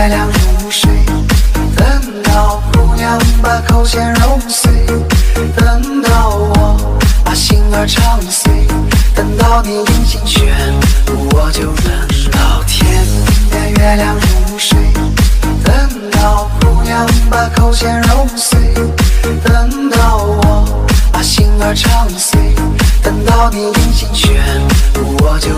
月亮入睡，等到姑娘把口线揉碎，等到我把心儿唱碎，等到你临近全部，我就等到天边月亮入睡，等到姑娘把口线揉碎，等到我把心儿唱碎，等到你临近全部，我就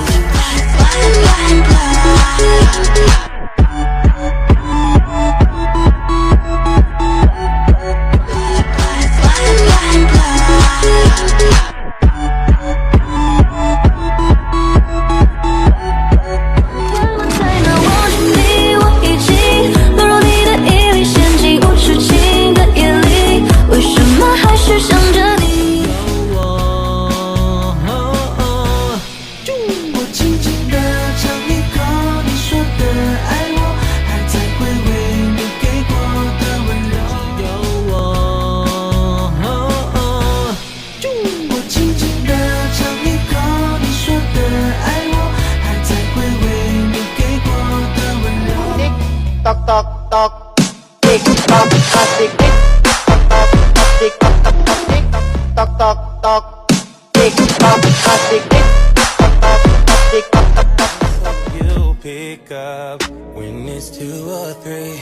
You pick up when it's 2 or 3,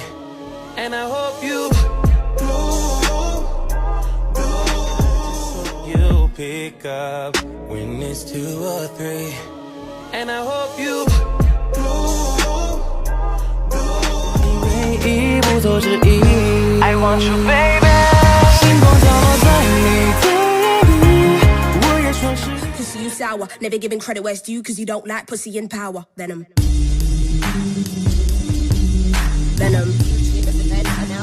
and I hope you pick up when it's 2 or 3, and I hope you 你唯一不走之一 I want you baby 星光降落在你的夜里，我也穿是 Pussy, you sour. Never giving credit where it's due, cause you don't like pussy in power. Venom. Venom.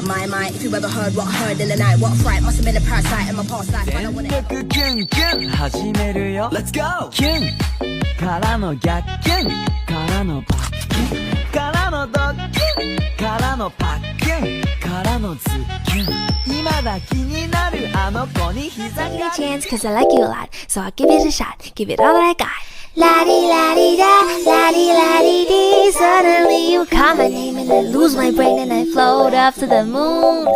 My, if you ever heard what I heard in the night, what a fright. Must have been a parasite in my past life. I don't wanna 全力キュンキュン始めるよ Let's go キュンからの逆キュンからのバッキュンからのドッキュンからのパッキュンからのズッキュン未だ気になるあの子に膝が Give it a chance cause I like you a lot, so I'll give it a shot, give it all that I got. La di la di da, la di dee. Suddenly you call my name and I lose my brain and I float up to the moon.